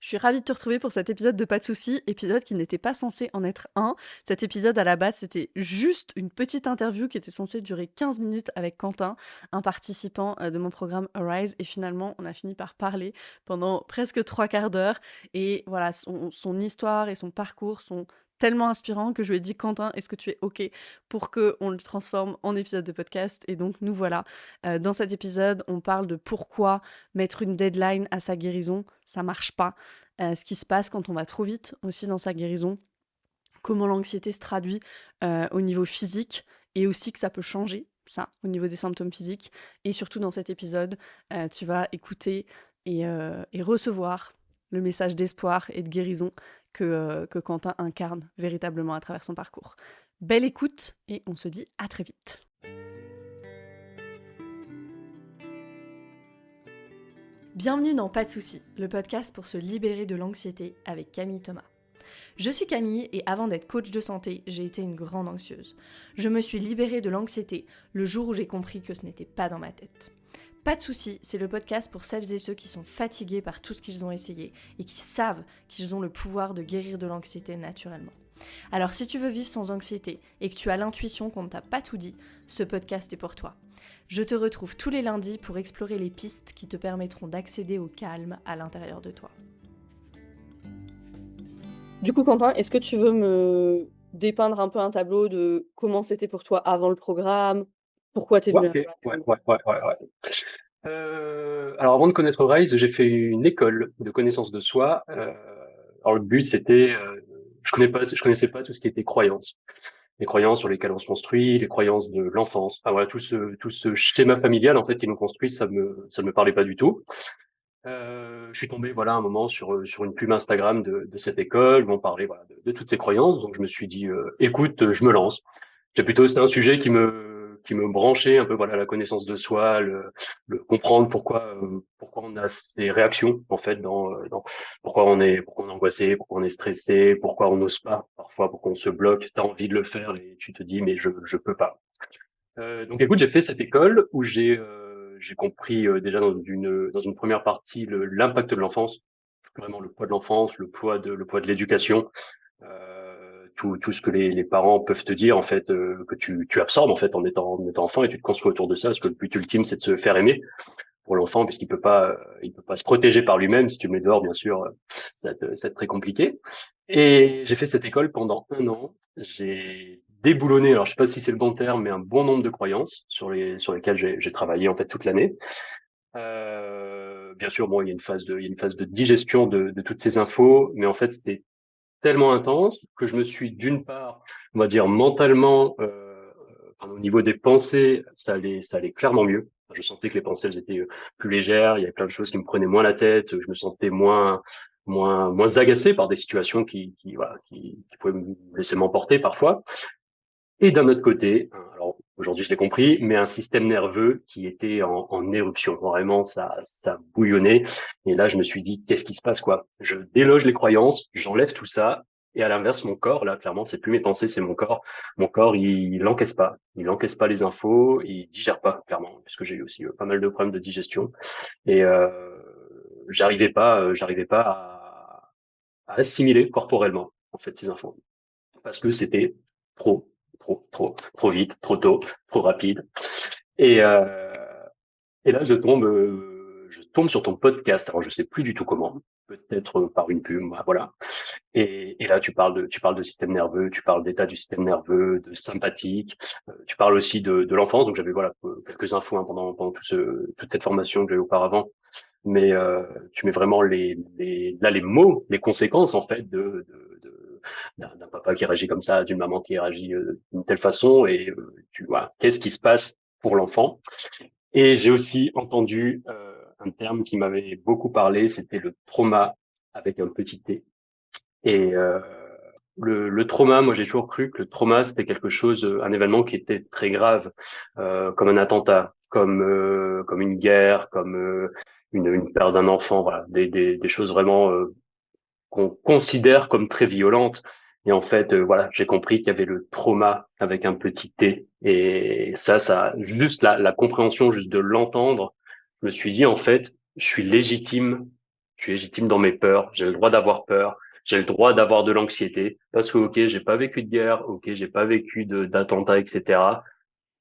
Je suis ravie de te retrouver pour cet épisode de Pas de soucis, épisode qui n'était pas censé en être un. Cet épisode, à la base, c'était juste une petite interview qui était censée durer 15 minutes avec Quentin, un participant de mon programme Arise. Et finalement, on a fini par parler pendant presque 3 quarts d'heure. Et voilà, son histoire et son parcours sont tellement inspirants que je lui ai dit, Quentin, est-ce que tu es OK pour qu'on le transforme en épisode de podcast? Et donc, nous voilà. Dans cet épisode, on parle de pourquoi mettre une deadline à sa guérison, ça marche pas. Ce qui se passe quand on va trop vite aussi dans sa guérison, comment l'anxiété se traduit au niveau physique et aussi que ça peut changer, ça, au niveau des symptômes physiques. Et surtout dans cet épisode, tu vas écouter et recevoir le message d'espoir et de guérison que Quentin incarne véritablement à travers son parcours. Belle écoute et on se dit à très vite. Bienvenue dans Pas de soucis, le podcast pour se libérer de l'anxiété avec Camille Thomas. Je suis Camille et avant d'être coach de santé, j'ai été une grande anxieuse. Je me suis libérée de l'anxiété le jour où j'ai compris que ce n'était pas dans ma tête. Pas de soucis, c'est le podcast pour celles et ceux qui sont fatigués par tout ce qu'ils ont essayé et qui savent qu'ils ont le pouvoir de guérir de l'anxiété naturellement. Alors si tu veux vivre sans anxiété et que tu as l'intuition qu'on ne t'a pas tout dit, ce podcast est pour toi. Je te retrouve tous les lundis pour explorer les pistes qui te permettront d'accéder au calme à l'intérieur de toi. Du coup, Quentin, est-ce que tu veux me dépeindre un peu un tableau de comment c'était pour toi avant le programme? Pourquoi tu es Ouais, venu à OK. Ouais, Rise? ouais, ouais, ouais, ouais. Alors avant de connaître Rise, j'ai fait une école de connaissance de soi. Alors le but c'était, je connaissais pas tout ce qui était croyances. Les croyances sur lesquelles on se construit, les croyances de l'enfance. Enfin voilà, tout ce schéma familial en fait qui nous construit, ça me parlait pas du tout. Je suis tombé voilà un moment sur une pub Instagram de cette école où on parlait voilà de toutes ces croyances. Donc je me suis dit, écoute, je me lance. C'était un sujet qui me branchait un peu, voilà, la connaissance de soi, le comprendre pourquoi on a ces réactions, en fait, pourquoi on est angoissé, pourquoi on est stressé, pourquoi on n'ose pas, parfois, pourquoi on se bloque, t'as envie de le faire et tu te dis, mais je peux pas. Donc écoute, j'ai fait cette école où j'ai compris, déjà dans une première partie l'impact de l'enfance, vraiment le poids de l'enfance, le poids de l'éducation, tout ce que les parents peuvent te dire en fait, que tu absorbes en fait en étant enfant et tu te construis autour de ça parce que le but ultime c'est de se faire aimer pour l'enfant puisqu'il peut pas se protéger par lui-même. Si tu le mets dehors bien sûr, ça va être très compliqué. Et j'ai fait cette école pendant 1 an. J'ai déboulonné, alors je sais pas si c'est le bon terme, mais un bon nombre de croyances sur lesquelles j'ai travaillé en fait toute l'année. Bien sûr, bon, il y a une phase de digestion de toutes ces infos, mais en fait, c'était tellement intense que je me suis d'une part, on va dire mentalement, enfin, au niveau des pensées, ça allait clairement mieux. Je sentais que les pensées elles étaient plus légères. Il y avait plein de choses qui me prenaient moins la tête. Je me sentais moins agacé par des situations voilà, qui pouvaient me laisser m'emporter parfois. Et d'un autre côté, alors aujourd'hui je l'ai compris, mais un système nerveux qui était en éruption. Vraiment, ça bouillonnait. Et là, je me suis dit, qu'est-ce qui se passe, quoi? Je déloge les croyances, j'enlève tout ça. Et à l'inverse, mon corps, là, clairement, c'est plus mes pensées, c'est mon corps. Mon corps, il encaisse pas. Il encaisse pas les infos, il digère pas, clairement, puisque j'ai eu aussi pas mal de problèmes de digestion. Et j'arrivais pas à assimiler corporellement, en fait, ces infos. Parce que c'était trop, trop vite, trop tôt, trop rapide. Et, euh, et là, je tombe sur ton podcast. Alors, je sais plus du tout comment. Peut-être par une pub, voilà. Et là, tu parles de système nerveux, tu parles d'état du système nerveux, de sympathique. Tu parles aussi de l'enfance. Donc, j'avais voilà quelques infos hein, pendant toute cette formation que j'ai eu auparavant. Mais tu mets vraiment les mots, les conséquences en fait d'un papa qui réagit comme ça, d'une maman qui réagit d'une telle façon, et tu vois qu'est-ce qui se passe pour l'enfant. Et j'ai aussi entendu un terme qui m'avait beaucoup parlé, c'était le trauma avec un petit T. Et le trauma, moi j'ai toujours cru que le trauma c'était quelque chose, un événement qui était très grave, comme un attentat, comme une guerre, comme une perte d'un enfant, voilà, des choses vraiment qu'on considère comme très violentes. Et en fait, voilà, j'ai compris qu'il y avait le trauma avec un petit T. Et ça, juste la compréhension, juste de l'entendre, je me suis dit, en fait, je suis légitime, Je suis légitime dans mes peurs. J'ai le droit d'avoir peur. J'ai le droit d'avoir de l'anxiété parce que, ok, j'ai pas vécu de guerre, ok, j'ai pas vécu d'attentats, etc.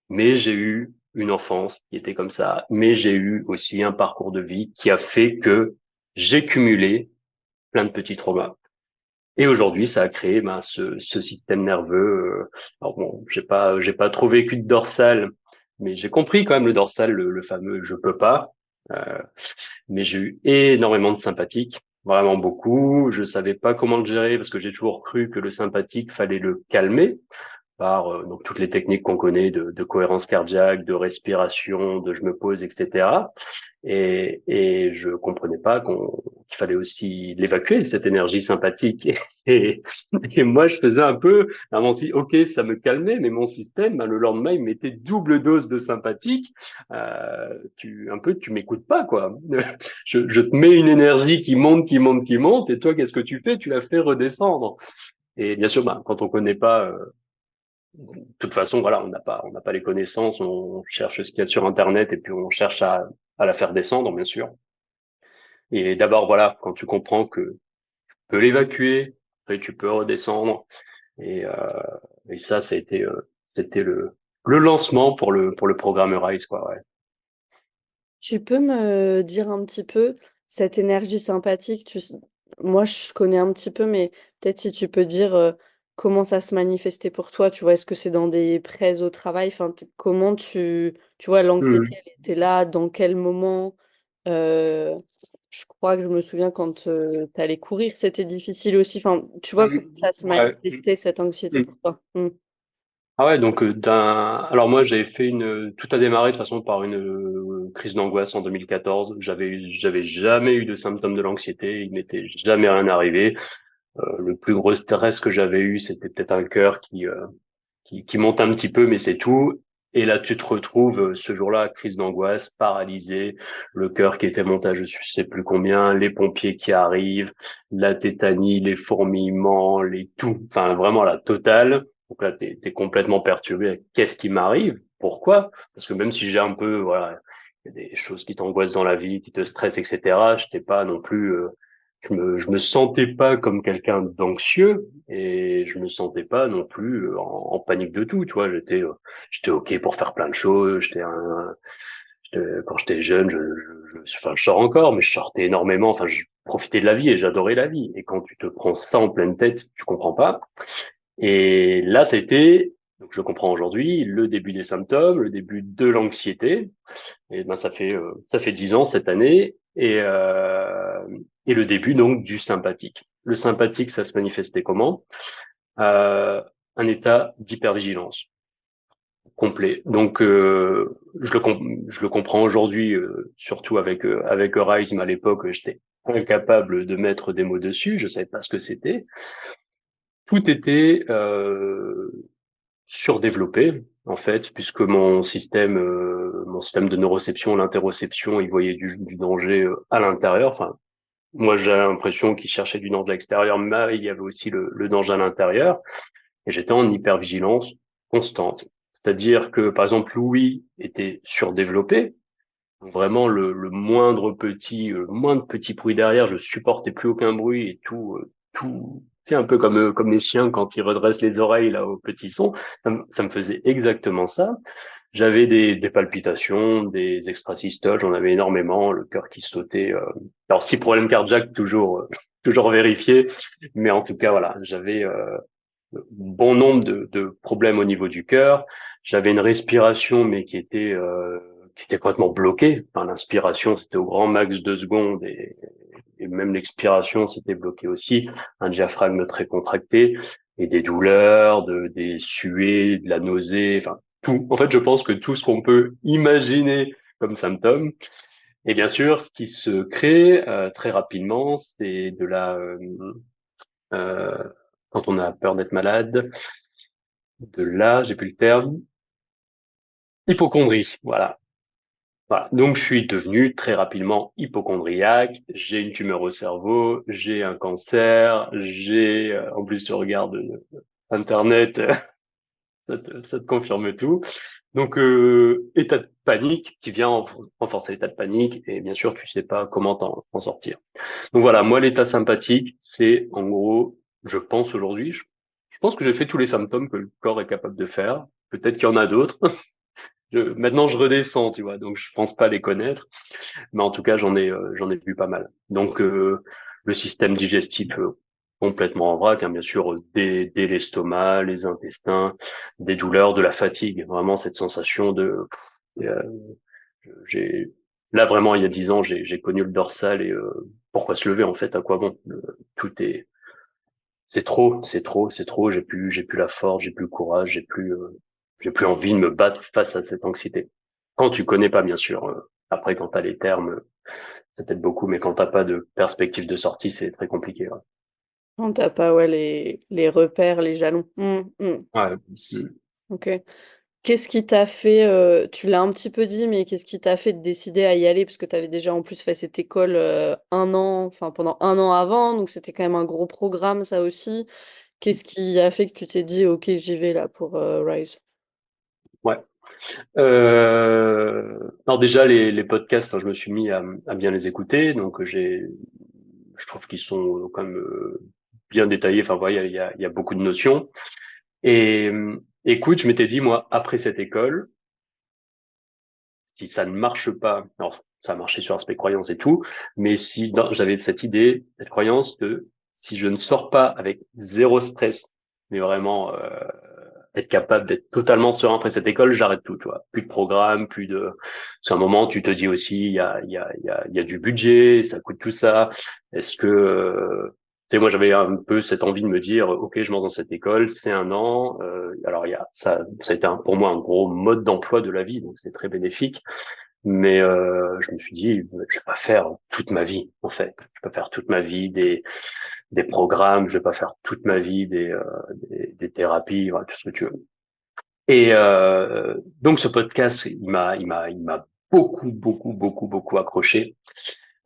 Mais j'ai eu une enfance qui était comme ça. Mais j'ai eu aussi un parcours de vie qui a fait que j'ai cumulé plein de petits traumas. Et aujourd'hui, ça a créé ce système nerveux. Alors bon, j'ai pas trop vécu de dorsal, mais j'ai compris quand même le dorsal, le fameux je peux pas. Euh, mais j'ai eu énormément de sympathique, vraiment beaucoup. Je savais pas comment le gérer parce que j'ai toujours cru que le sympathique fallait le calmer par donc toutes les techniques qu'on connaît de cohérence cardiaque, de respiration, de je me pose, etc. Et je comprenais pas qu'il fallait aussi l'évacuer, cette énergie sympathique. Et, et moi, je faisais un peu, ok, ça me calmait, mais mon système, ben, le lendemain, il mettait double dose de sympathique. Tu m'écoutes pas, quoi. Je te mets une énergie qui monte, qui monte, qui monte, et toi, qu'est-ce que tu fais? Tu la fais redescendre. Et bien sûr, ben, quand on connaît pas de toute façon, voilà, on n'a pas les connaissances, on cherche ce qu'il y a sur Internet et puis on cherche à la faire descendre, bien sûr. Et d'abord, voilà, quand tu comprends que tu peux l'évacuer, après tu peux redescendre. Et, euh, et ça, c'était le lancement pour le programme Rise, quoi, ouais. Tu peux me dire un petit peu cette énergie sympathique, moi je connais un petit peu, mais peut-être si tu peux dire comment ça se manifestait pour toi, tu vois, est-ce que c'est dans des prêts au travail, enfin, comment tu vois, l'anxiété, Mhm. elle était là, dans quel moment? Euh, je crois que je me souviens quand tu allais courir, c'était difficile aussi, enfin, tu vois, comment ça se Ouais. manifestait cette anxiété Mhm. pour toi? Ah ouais, donc alors moi j'avais fait tout a démarré de toute façon par une crise d'angoisse en 2014. J'avais jamais eu de symptômes de l'anxiété, il m'était jamais rien arrivé. Le plus gros stress que j'avais eu, c'était peut-être un cœur qui monte un petit peu, mais c'est tout. Et là, tu te retrouves ce jour-là, crise d'angoisse, paralysé, le cœur qui était monté à je sais plus combien, les pompiers qui arrivent, la tétanie, les fourmillements, les tout, enfin vraiment la totale. Donc là, t'es complètement perturbé. Qu'est-ce qui m'arrive? Pourquoi? Parce que même si j'ai un peu, voilà, il y a des choses qui t'angoissent dans la vie, qui te stressent, etc. Je n'étais pas non plus, je me sentais pas comme quelqu'un d'anxieux et je me sentais pas non plus en panique de tout. Tu vois, j'étais ok pour faire plein de choses. Quand j'étais jeune, enfin, je sors encore, mais je sortais énormément. Enfin, je profitais de la vie et j'adorais la vie. Et quand tu te prends ça en pleine tête, tu comprends pas. Et là, c'était, donc je comprends aujourd'hui, le début des symptômes, le début de l'anxiété. Et ben ça fait 10 ans cette année et le début donc du sympathique. Le sympathique, ça se manifestait comment? Un état d'hypervigilance complet. Donc je le comprends aujourd'hui, surtout avec Arise, mais à l'époque j'étais incapable de mettre des mots dessus, je savais pas ce que c'était. Tout était surdéveloppé en fait, puisque mon système de neuroception, l'interoception, il voyait du danger à l'intérieur. Enfin, moi j'ai l'impression qu'il cherchait du danger à l'extérieur, mais il y avait aussi le danger à l'intérieur. Et j'étais en hypervigilance constante. C'est-à-dire que, par exemple, Louis était surdéveloppé. Vraiment, moindre petit bruit derrière, je supportais plus aucun bruit et c'est un peu comme les chiens quand ils redressent les oreilles là au petit son. Ça me faisait exactement ça. J'avais des palpitations, des extrasystoles, j'en avais énormément, le cœur qui sautait. Alors, si problème cardiaque, toujours, toujours vérifié, mais en tout cas, voilà, j'avais bon nombre de problèmes au niveau du cœur. J'avais une respiration, mais qui était complètement bloquée. Enfin, l'inspiration, c'était au grand max 2 secondes et même l'expiration, c'était bloqué aussi. Un diaphragme très contracté et des douleurs, des suées, de la nausée, enfin, tout. En fait, je pense que tout ce qu'on peut imaginer comme symptômes. Et bien sûr, ce qui se crée très rapidement, c'est euh, quand on a peur d'être malade, de là, j'ai plus le terme, hypochondrie, voilà. Voilà. Donc, je suis devenu très rapidement hypochondriaque. J'ai une tumeur au cerveau, j'ai un cancer, en plus, tu regardes Internet, ça te confirme tout. Donc, panique qui vient renforcer l'état de panique et bien sûr, tu sais pas comment t'en sortir. Donc voilà, moi, l'état sympathique, c'est en gros, je pense aujourd'hui, je pense que j'ai fait tous les symptômes que le corps est capable de faire. Peut-être qu'il y en a d'autres. Maintenant, je redescends, tu vois, donc je pense pas les connaître, mais en tout cas, j'en ai vu pas mal. Donc, le système digestif complètement en vrac, hein, bien sûr, dès l'estomac, les intestins, des douleurs, de la fatigue, vraiment cette sensation de, euh, j'ai, là vraiment, il y a 10 ans, j'ai connu le dorsal et pourquoi se lever en fait, à quoi bon? Tout est, c'est trop. J'ai plus la force, j'ai plus le courage, j'ai plus envie de me battre face à cette anxiété. Quand tu connais pas, bien sûr. Après, quand t'as les termes, ça t'aide beaucoup, mais quand t'as pas de perspective de sortie, c'est très compliqué. Ouais. Quand tu pas, ouais, les repères, les jalons. Ouais. S OK. Qu'est-ce qui t'a fait, tu l'as un petit peu dit, mais qu'est-ce qui t'a fait décider à y aller? Parce que tu avais déjà en plus fait cette école, 1 an, enfin pendant 1 an avant, donc c'était quand même un gros programme ça aussi. Qu'est-ce qui a fait que tu t'es dit: «OK, j'y vais là pour, Rise»? Ouais. Alors déjà les podcasts, hein, je me suis mis à bien les écouter, donc je trouve qu'ils sont quand même bien détaillés. Enfin, voilà, il y a beaucoup de notions. Et écoute, je m'étais dit moi après cette école, si ça ne marche pas, alors ça a marché sur l'aspect croyance et tout, mais si j'avais cette idée, cette croyance de si je ne sors pas avec zéro stress, mais vraiment être capable d'être totalement serein après cette école, j'arrête tout, tu vois. Plus de programme, plus de. Parce qu'à un moment, tu te dis aussi, il y a du budget, ça coûte tout ça. Est-ce que tu sais, moi j'avais un peu cette envie de me dire, ok, je monte dans cette école, c'est 1 an. Alors il y a ça a été pour moi un gros mode d'emploi de la vie, donc c'est très bénéfique. Mais je me suis dit, je vais pas faire toute ma vie, en fait. Je vais pas faire toute ma vie des programmes, je vais pas faire toute ma vie des thérapies, voilà, tout ce que tu veux. Et donc ce podcast, il m'a beaucoup accroché.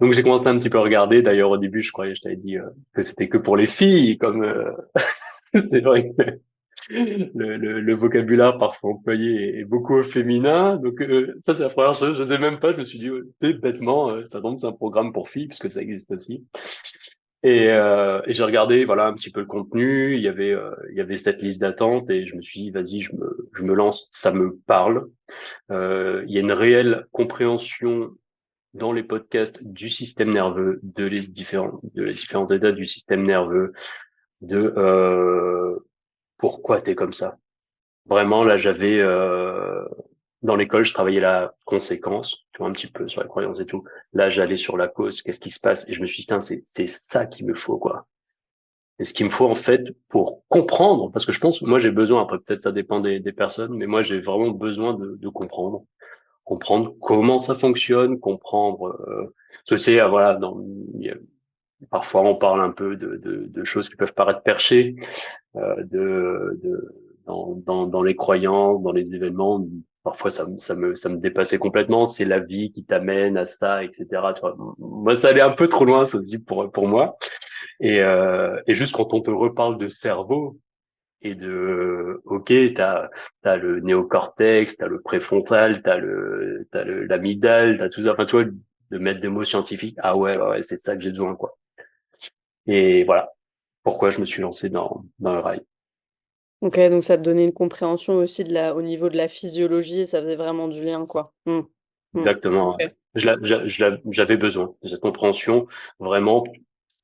Donc j'ai commencé un petit peu à regarder. D'ailleurs au début, je croyais, je t'avais dit que c'était que pour les filles, comme c'est vrai que le vocabulaire parfois employé est beaucoup au féminin. Donc ça c'est la première chose. Je sais même pas. Je me suis dit bêtement, ça tombe, c'est un programme pour filles puisque ça existe aussi. Et j'ai regardé voilà un petit peu le contenu. Il y avait cette liste d'attente et je me suis dit vas-y, je me lance. Ça me parle. Il y a une réelle compréhension dans les podcasts du système nerveux, de les différents états du système nerveux, de pourquoi t'es comme ça. Vraiment, là, j'avais dans l'école, je travaillais la conséquence, tu vois, un petit peu sur la croyance et tout. Là, j'allais sur la cause, qu'est-ce qui se passe? Et je me suis dit, tiens, c'est ça qu'il me faut, quoi. Et ce qu'il me faut, en fait, pour comprendre, parce que je pense, moi, j'ai besoin, après, peut-être ça dépend des personnes, mais moi, j'ai vraiment besoin de comprendre. Comprendre comment ça fonctionne, comprendre, parce que tu sais, voilà, parfois on parle un peu de choses qui peuvent paraître perchées, dans les croyances, dans les événements. Parfois, ça me dépassait complètement. C'est la vie qui t'amène à ça, etc. Tu vois. Moi, ça allait un peu trop loin, ça aussi, pour moi. Et juste quand on te reparle de cerveau et ok, t'as le néocortex, t'as le préfrontal, l'amygdale, t'as tout ça. Enfin, tu vois, de mettre des mots scientifiques. Ah ouais, c'est ça que j'ai besoin, quoi. Et voilà pourquoi je me suis lancé dans le rail. OK, donc ça te donnait une compréhension aussi au niveau de la physiologie et ça faisait vraiment du lien, quoi. Exactement. OK. J'avais besoin de cette compréhension vraiment.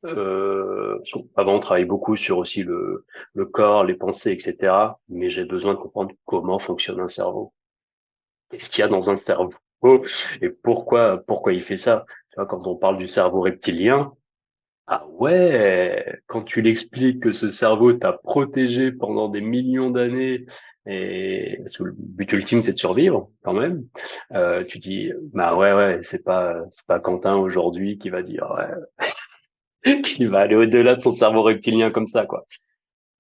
Avant, on travaille beaucoup sur aussi le corps, les pensées, etc. Mais j'ai besoin de comprendre comment fonctionne un cerveau. Qu'est-ce qu'il y a dans un cerveau et pourquoi il fait ça. Tu vois, quand on parle du cerveau reptilien, ah ouais, quand tu l'expliques que ce cerveau t'a protégé pendant des millions d'années et parce que le but ultime c'est de survivre quand même, tu dis bah ouais, c'est pas Quentin aujourd'hui qui va dire ouais, qui va aller au-delà de son cerveau reptilien comme ça quoi.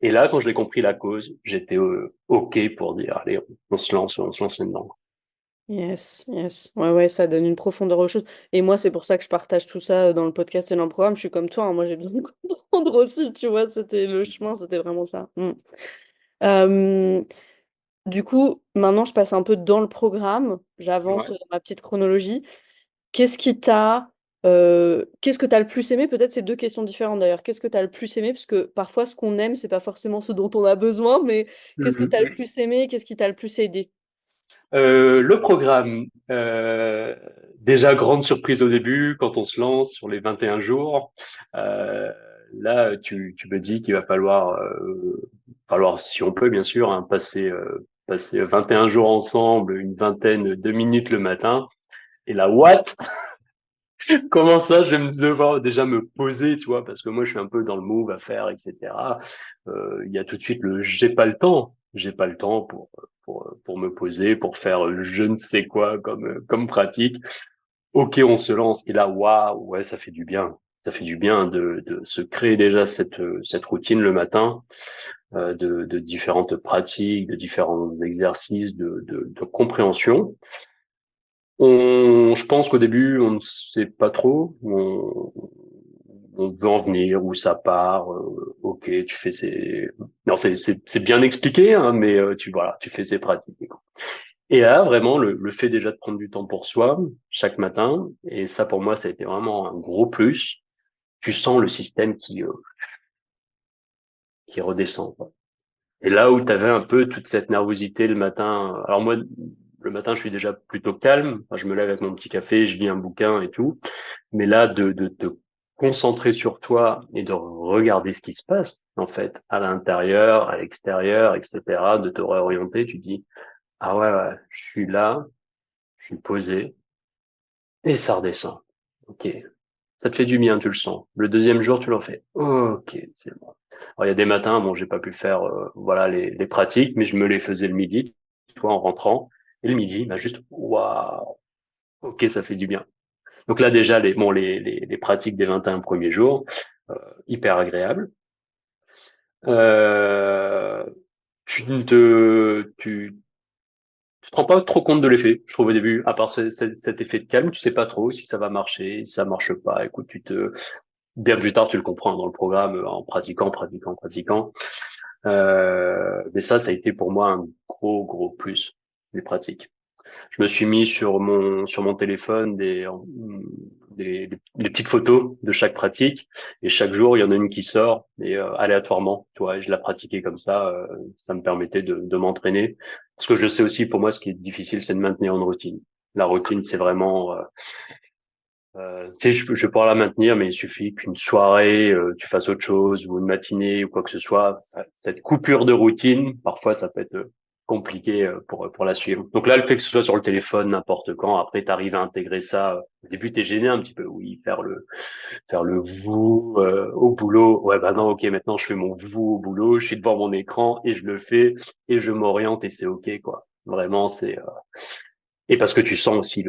Et là quand je l'ai compris la cause, j'étais ok pour dire allez on se lance là-dedans. Yes, yes. Ouais, ouais, ça donne une profondeur aux choses et moi, c'est pour ça que je partage tout ça, dans le podcast et dans le programme. Je suis comme toi, hein, moi, j'ai besoin de comprendre aussi, tu vois? C'était le chemin, c'était vraiment ça. Hem Du coup, maintenant, je passe un peu dans le programme, j'avance Ouais. dans ma petite chronologie. Qu'est-ce qui t'a, qu'est-ce que tu as le plus aimé? Peut-être c'est deux questions différentes d'ailleurs. Qu'est-ce que tu as le plus aimé? Parce que parfois, ce qu'on aime, c'est pas forcément ce dont on a besoin, mais qu'est-ce que tu as le Mhm. plus aimé? Qu'est-ce qui t'a le plus aidé? Le programme, déjà grande surprise au début quand on se lance sur les 21 jours. Euh, Là, tu me dis qu'il va falloir, si on peut bien sûr, hein, passer 21 jours ensemble, une vingtaine de minutes le matin. Et là, what? Comment ça, je vais me devoir déjà me poser, tu vois, parce que moi, je suis un peu dans le move à faire, etc. Il y a tout de suite le j'ai pas le temps. J'ai pas le temps pour me poser, pour faire je ne sais quoi comme pratique. Ok, on se lance. Et là, waouh, ouais, ça fait du bien. Ça fait du bien de se créer déjà cette routine le matin, de différentes pratiques, de différents exercices, de compréhension. Je pense qu'au début, on ne sait pas trop où on veut en venir, où ça part. Ok, tu fais ces. Non, c'est bien expliqué, hein, mais tu fais ces pratiques. Et là, vraiment, le fait déjà de prendre du temps pour soi chaque matin, et ça pour moi, ça a été vraiment un gros plus. Tu sens le système qui redescend, quoi. Et là où tu avais un peu toute cette nervosité le matin, alors moi, le matin, je suis déjà plutôt calme. Enfin, je me lève avec mon petit café, je lis un bouquin et tout. Mais là, de te concentrer sur toi et de regarder ce qui se passe, en fait, à l'intérieur, à l'extérieur, etc., de te réorienter, tu dis, ah ouais, ouais, je suis là, je suis posé, et ça redescend. Ok. Ça te fait du bien, tu le sens. Le deuxième jour, tu l'en fais. Ok, c'est bon. Alors, il y a des matins, bon, j'ai pas pu faire, voilà, les pratiques, mais je me les faisais le midi, tu vois, en rentrant. Et le midi, bah, juste, waouh, ok, ça fait du bien. Donc là, déjà, les pratiques des 21 premiers jours, hyper agréables. Euh, tu te rends pas trop compte de l'effet, je trouve au début, à part cet effet de calme, tu sais pas trop si ça va marcher, si ça marche pas. Écoute, bien plus tard, tu le comprends dans le programme, en pratiquant, pratiquant, pratiquant. Mais ça a été pour moi un gros, gros plus, les pratiques. Je me suis mis sur mon téléphone des petites photos de chaque pratique, et chaque jour il y en a une qui sort, et aléatoirement, tu vois, et je la pratiquais comme ça. Ça me permettait de m'entraîner, parce que je sais aussi, pour moi, ce qui est difficile, c'est de maintenir une routine. La routine, c'est vraiment, tu sais, je vais pouvoir la maintenir, mais il suffit qu'une soirée, tu fasses autre chose, ou une matinée, ou quoi que ce soit. Cette coupure de routine, parfois, ça peut être compliqué pour la suivre. Donc là, le fait que ce soit sur le téléphone, n'importe quand, après, tu arrives à intégrer ça. Au début, t'es gêné un petit peu, oui, faire le vous au boulot. Ouais, bah non, ok, maintenant, je fais mon vous au boulot, je suis devant mon écran, et je le fais, et je m'oriente, et c'est ok, quoi. Vraiment, et parce que tu sens aussi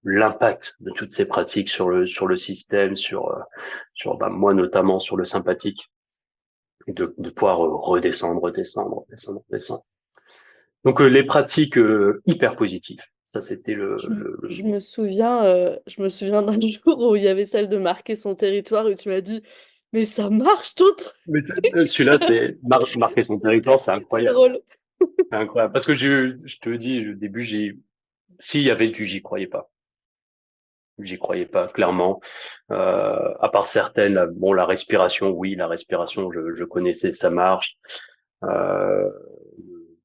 l'impact de toutes ces pratiques sur le système, sur bah, moi notamment sur le sympathique, et de pouvoir redescendre, redescendre, redescendre, redescendre. Donc les pratiques hyper positives. Ça c'était Je me souviens d'un jour où il y avait celle de marquer son territoire où tu m'as dit, mais ça marche ton truc. Mais celui-là c'est marquer son territoire, c'est C'est incroyable, drôle. c'est incroyable. Parce que je te dis au début s'il y avait j'y croyais pas. J'y croyais pas, clairement. À part certaines, bon, la respiration, oui, la respiration, je connaissais, ça marche. Euh,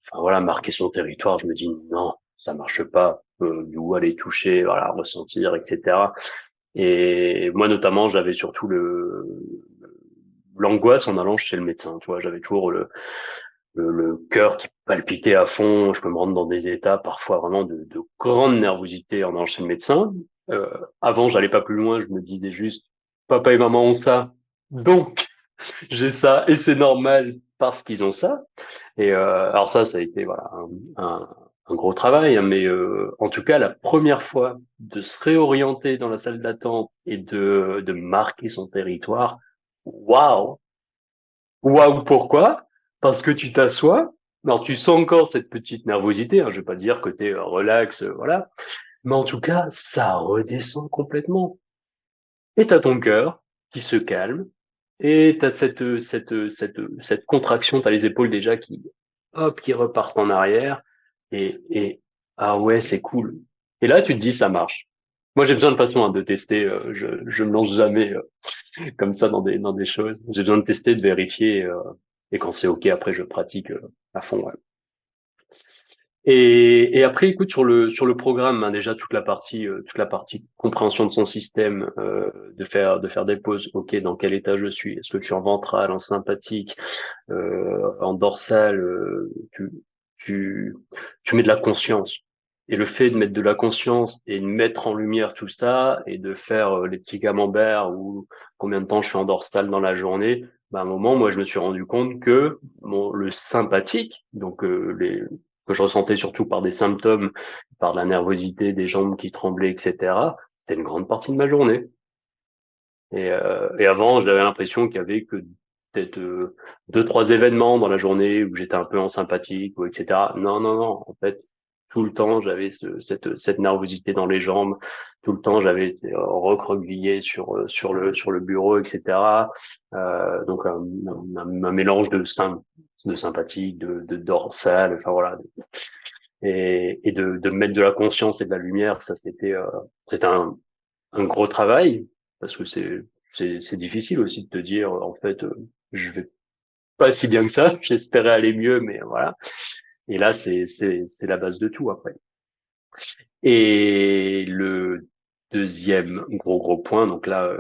enfin voilà, marquer son territoire, je me dis non, ça marche pas. D'où aller toucher, voilà, ressentir, etc. Et moi notamment, j'avais surtout l'angoisse en allant chez le médecin. Tu vois, j'avais toujours le cœur qui palpitait à fond. Je peux me rendre dans des états parfois vraiment de grande nervosité en allant chez le médecin. Euh, Avant, j'allais pas plus loin. Je me disais juste, papa et maman ont ça, donc j'ai ça et c'est normal parce qu'ils ont ça. Et alors ça a été voilà un gros travail, hein, mais en tout cas la première fois de se réorienter dans la salle d'attente et de marquer son territoire, waouh, waouh, pourquoi? Parce que tu t'assois, alors tu sens encore cette petite nervosité, hein, je vais pas dire que t'es relax, voilà, mais en tout cas ça redescend complètement. Et t'as ton cœur qui se calme, et t'as cette contraction, t'as les épaules déjà hop, qui repartent en arrière. et ah ouais, c'est cool. Et là, tu te dis, ça marche. Moi, j'ai besoin de façon, hein, de tester. Je me lance jamais comme ça dans des choses. J'ai besoin de tester, de vérifier. Et quand c'est OK, après, je pratique à fond. Ouais. Et après, écoute, sur le programme, hein, déjà toute la partie compréhension de son système, de faire des pauses. OK, dans quel état je suis? Est-ce que je suis en ventral, en sympathique, en dorsale? Tu tu mets de la conscience. Et le fait de mettre de la conscience et de mettre en lumière tout ça et de faire les petits camemberts ou combien de temps je suis en dorsale dans la journée, bah, à un moment, moi, je me suis rendu compte que le sympathique, donc que je ressentais surtout par des symptômes, par la nervosité, des jambes qui tremblaient, etc., c'était une grande partie de ma journée. Et avant, j'avais l'impression qu'il y avait que peut-être deux, trois événements dans la journée où j'étais un peu en sympathique ou etc. Non, non, non. En fait, tout le temps, j'avais cette nervosité dans les jambes. Tout le temps, j'avais été recroquevillé sur le bureau, etc. Donc un mélange de sympathique, de dorsal, enfin voilà. Et de mettre de la conscience et de la lumière, ça c'était un gros travail parce que c'est difficile aussi de te dire en fait je vais pas si bien que ça, j'espérais aller mieux mais voilà. Et là c'est la base de tout après. Et le deuxième gros point, donc là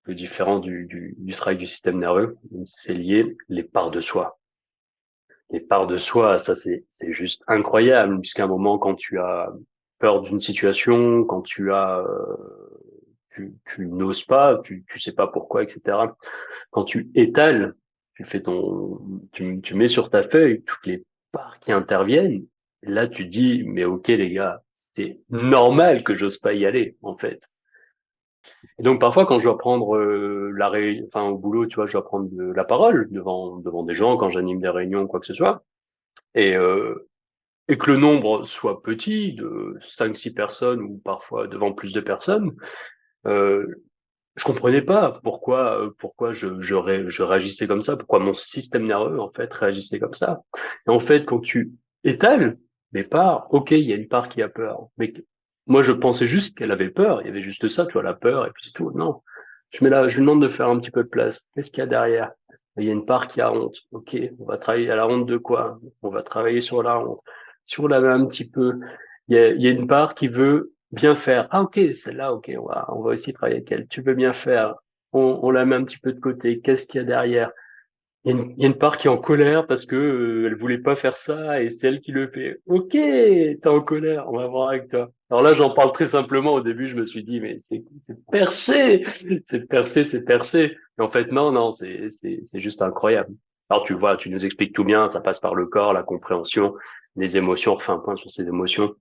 le différent du travail du système nerveux, c'est lié les parts de soi. Les parts de soi, ça c'est juste incroyable puisqu'à un moment quand tu as peur d'une situation, quand tu n'oses pas, tu sais pas pourquoi, etc. Quand tu étales, tu mets sur ta feuille toutes les parts qui interviennent. Là, tu dis, mais ok les gars, c'est normal que j'ose pas y aller, en fait. Et donc parfois, quand je dois prendre enfin au boulot, tu vois, je dois prendre la parole devant des gens, quand j'anime des réunions, quoi que ce soit, et et que le nombre soit petit, de 5 6 personnes ou parfois devant plus de personnes, euh, je comprenais pas pourquoi je réagissais comme ça, pourquoi mon système nerveux en fait réagissait comme ça. Et en fait, quand tu étales les parts, ok, il y a une part qui a peur, mais moi je pensais juste qu'elle avait peur, il y avait juste ça, tu vois, la peur et puis c'est tout. Non, je lui demande de faire un petit peu de place. Qu'est-ce qu'il y a derrière? Il y a une part qui a honte. Ok, on va travailler à la honte de quoi? On va travailler sur la honte. Si on la met un petit peu, il y a une part qui veut bien faire. Ah ok, celle-là, ok, on va aussi travailler avec elle. Tu veux bien faire. On la met un petit peu de côté. Qu'est-ce qu'il y a derrière? Il y a une part qui est en colère parce que elle voulait pas faire ça et c'est elle qui le fait. Ok, t'es en colère, on va voir avec toi. Alors là, j'en parle très simplement. Au début, je me suis dit, mais c'est perché, c'est perché, c'est perché. Et en fait, non, non, c'est juste incroyable. Alors tu vois, tu nous expliques tout bien, ça passe par le corps, la compréhension, les émotions, on refait un point sur ces émotions.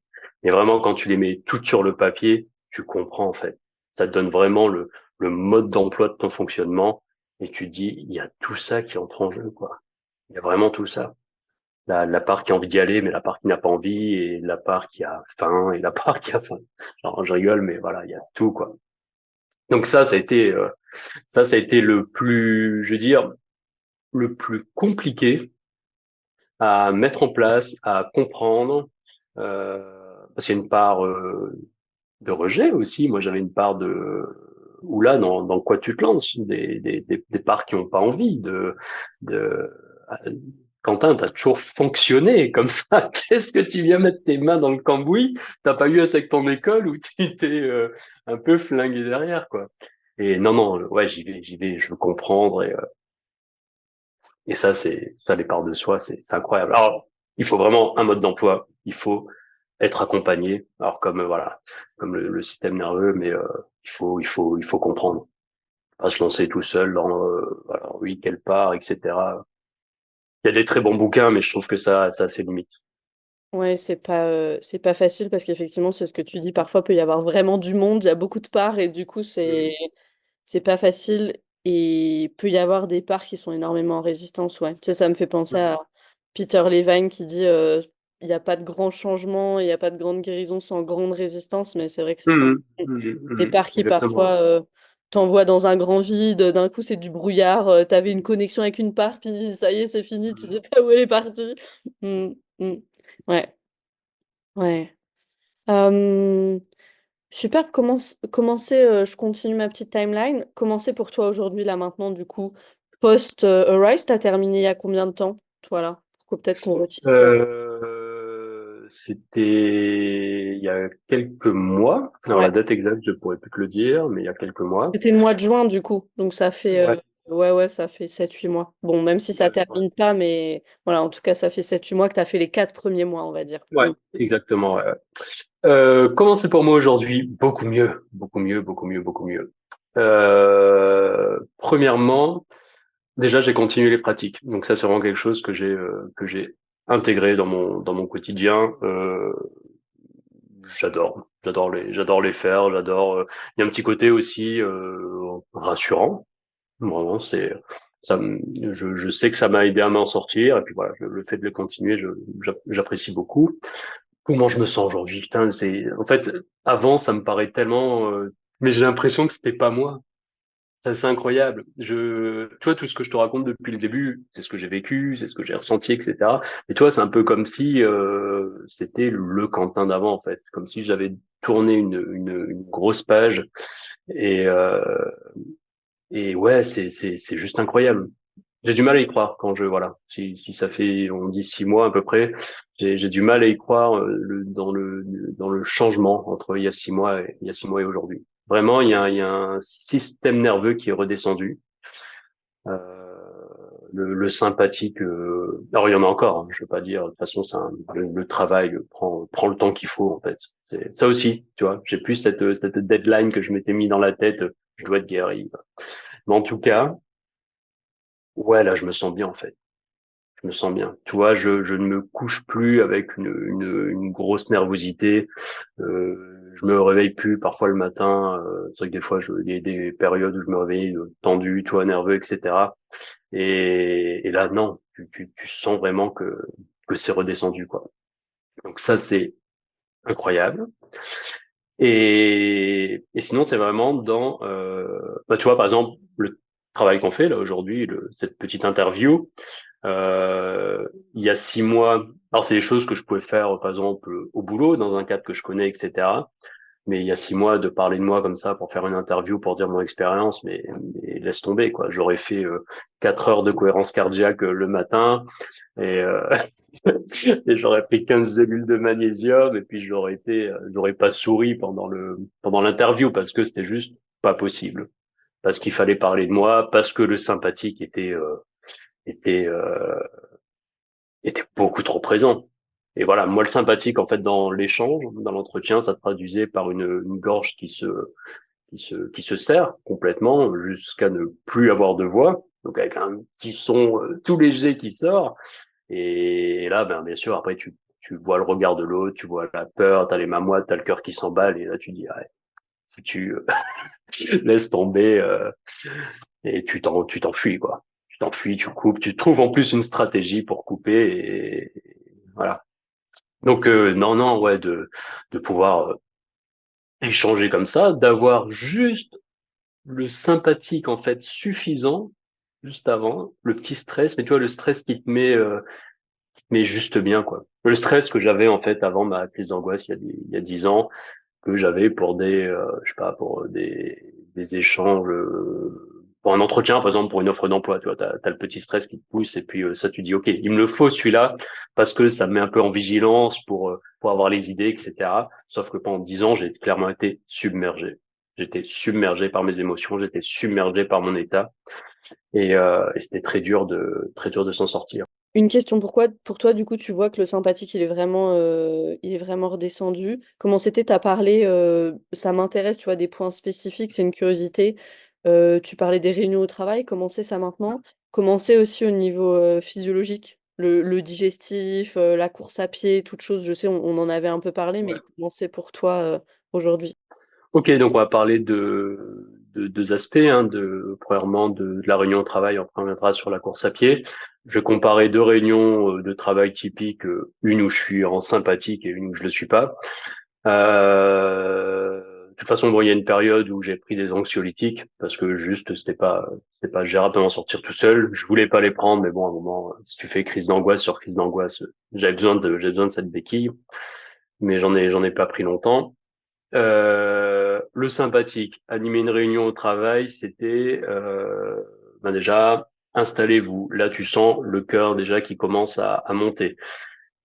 Et vraiment, quand tu les mets toutes sur le papier, tu comprends en fait. Ça te donne vraiment le mode d'emploi de ton fonctionnement et tu te dis, il y a tout ça qui entre en jeu, quoi. Il y a vraiment tout ça. La part qui a envie d'y aller, mais la part qui n'a pas envie, et la part qui a faim, et la part qui a faim. Genre, je rigole, mais voilà, il y a tout, quoi. Donc ça a été le plus, je veux dire, le plus compliqué à mettre en place, à comprendre, parce qu'il y a une part de rejet aussi. Moi, j'avais une part de ou là dans quoi tu te lances, des parts qui ont pas envie de Quentin, t'as toujours fonctionné comme ça. Qu'est-ce que tu viens mettre tes mains dans le cambouis? T'as pas eu ça avec ton école où tu t'es un peu flingué derrière, quoi. Et non, non, ouais, j'y vais, je veux comprendre et ça, ça, les parts de soi, c'est incroyable. Alors, il faut vraiment un mode d'emploi. Il faut être accompagné. Alors comme voilà, comme le système nerveux, mais il faut comprendre. Pas se lancer tout seul dans voilà, oui, quelle part, etc. Il y a des très bons bouquins, mais je trouve que ça a ses limites. Ouais, c'est pas facile parce qu'effectivement, c'est ce que tu dis, parfois, peut y avoir vraiment du monde, il y a beaucoup de parts et du coup, Mm. c'est pas facile et peut y avoir des parts qui sont énormément en résistance, ouais. Tu sais, ça me fait penser Mm. à Peter Levine qui dit, «Il y a pas de grand changement, il y a pas de grande guérison sans grande résistance», mais c'est vrai que c'est ça. Mm. Mmh. Mm. Des Mm. parts qui Exactement. parfois, t'envoient dans un grand vide, d'un coup, c'est du brouillard, tu une connexion avec une part, puis ça y est, c'est fini, tu Mm. sais pas où elle est partie. Mmh, mmh. Ouais. Ouais. Hem, super, je continue ma petite timeline. Comment c'est pour toi aujourd'hui, là, maintenant, du coup, post, Arise? Tu terminé il y a combien de temps, toi, là? Pour que peut-être qu'on resitue un C'était il y a quelques mois. Alors ouais, la date exacte, je pourrais plus te le dire, mais il y a quelques mois. c'était le mois de juin, du coup, donc ça fait, Ouais, ouais, ouais, ça fait 7-8 mois. Bon, même si ça ouais, ouais. termine pas, mais voilà, en tout cas, ça fait 7-8 mois que tu as fait les 4 premiers mois, on va dire. Ouais, exactement. Ouais, ouais. Comment c'est pour moi aujourd'hui? Beaucoup mieux, beaucoup mieux, beaucoup mieux, beaucoup mieux. Premièrement, déjà j'ai continué les pratiques, donc ça c'est vraiment quelque chose que j'ai intégré dans mon quotidien. J'adore les faire, j'adore. Il y a un petit côté aussi rassurant. Vraiment, je sais que ça m'a aidé à m'en sortir, et puis voilà, le fait de le continuer, j'apprécie beaucoup. Comment je me sens aujourd'hui? Putain, en fait, avant, ça me paraît tellement, mais j'ai l'impression que c'était pas moi. Ça, c'est incroyable. Tu vois, tout ce que je te raconte depuis le début, c'est ce que j'ai vécu, c'est ce que j'ai ressenti, etc. Et toi, c'est un peu comme si c'était le Quentin d'avant, en fait, comme si j'avais tourné une grosse page. Et, euh, et ouais, c'est juste incroyable. J'ai du mal à y croire quand voilà, si ça fait, on dit 6 mois à peu près, j'ai du mal à y croire dans le changement entre il y a 6 mois et aujourd'hui. Vraiment, il y a un système nerveux qui est redescendu. Le sympathique, alors il y en a encore, hein, je veux pas dire, de toute façon, le travail prend le temps qu'il faut en fait. C'est ça aussi, tu vois. J'ai plus cette deadline que je m'étais mis dans la tête. Je dois être guéri. Mais en tout cas, ouais, là, je me sens bien en fait. Je me sens bien. Tu vois, je ne me couche plus avec une grosse nervosité. Je me réveille plus parfois le matin. C'est vrai que des fois, il y a des périodes où je me réveille tendu, tu vois, nerveux, etc. Et là, non, tu sens vraiment que c'est redescendu, quoi. Donc ça, c'est incroyable. Et sinon, c'est vraiment bah, tu vois, par exemple, le travail qu'on fait là aujourd'hui, cette petite interview. Il y a 6 mois, alors c'est des choses que je pouvais faire, par exemple, au boulot, dans un cadre que je connais, etc. Mais il y a 6 mois, de parler de moi comme ça pour faire une interview, pour dire mon expérience, mais laisse tomber, quoi. J'aurais fait 4 heures de cohérence cardiaque le matin et, et j'aurais pris 15 cellules de magnésium et puis j'aurais pas souri pendant l'interview parce que c'était juste pas possible. Parce qu'il fallait parler de moi, parce que le sympathique était, euh, était beaucoup trop présent. Et voilà, moi le sympathique en fait dans l'échange, dans l'entretien, ça se traduisait par une gorge qui se serre complètement jusqu'à ne plus avoir de voix, donc avec un petit son tout léger qui sort. Et là, ben bien sûr, après tu vois le regard de l'autre, tu vois la peur, t'as les mamois, t'as le cœur qui s'emballe, et là tu dis ouais, si tu laisses tomber et tu t'enfuis quoi. Tu t'enfuis, tu coupes, tu trouves en plus une stratégie pour couper et voilà. Donc non, non, ouais, de pouvoir échanger comme ça, d'avoir juste le sympathique en fait suffisant juste avant, le petit stress, mais tu vois le stress qui te met juste bien quoi. Le stress que j'avais en fait avant ma crise d'angoisse il y a 10 ans, que j'avais pour je sais pas, pour des échanges, pour un entretien, par exemple, pour une offre d'emploi, tu vois, t'as le petit stress qui te pousse, et puis ça, tu dis, OK, il me le faut celui-là, parce que ça me met un peu en vigilance pour avoir les idées, etc. Sauf que pendant 10 ans, j'ai clairement été submergé. J'étais submergé par mes émotions, j'étais submergé par mon état, et c'était très dur de s'en sortir. Une question, pourquoi pour toi, du coup, tu vois que le sympathique, il est vraiment redescendu? Comment c'était? Tu as parlé, ça m'intéresse, tu vois, des points spécifiques, c'est une curiosité. Tu parlais des réunions au travail, comment c'est ça maintenant? Comment c'est aussi au niveau, physiologique? Le digestif, la course à pied, toutes choses, je sais, on en avait un peu parlé, mais Ouais. comment c'est pour toi, aujourd'hui? Ok, donc on va parler de deux aspects, hein, premièrement de la réunion au travail, on reviendra sur la course à pied. Je vais comparer deux réunions de travail typiques, une où je suis en sympathique et une où je le suis pas. De toute façon, bon, il y a une période où j'ai pris des anxiolytiques parce que juste c'était pas gérable de m'en sortir tout seul. Je voulais pas les prendre, mais bon, à un moment, si tu fais crise d'angoisse sur crise d'angoisse, j'avais besoin de cette béquille. mais j'en ai pas pris longtemps. Le sympathique, animer une réunion au travail, c'était ben déjà, installez-vous. Là, tu sens le cœur déjà qui commence à monter.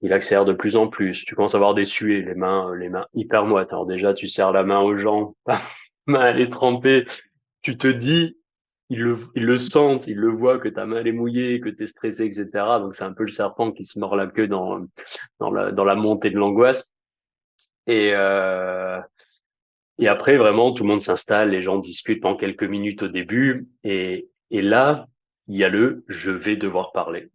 Il accélère de plus en plus. Tu commences à avoir des suées, les mains hyper moites. Alors déjà, tu serres la main aux gens, ta main elle est trempée. Tu te dis, ils le sentent, ils le voient que ta main elle est mouillée, que tu es stressé, etc. Donc c'est un peu le serpent qui se mord la queue dans la montée de l'angoisse. Et, euh, et après, vraiment, tout le monde s'installe, les gens discutent pendant quelques minutes au début. Et là, il y a le je vais devoir parler.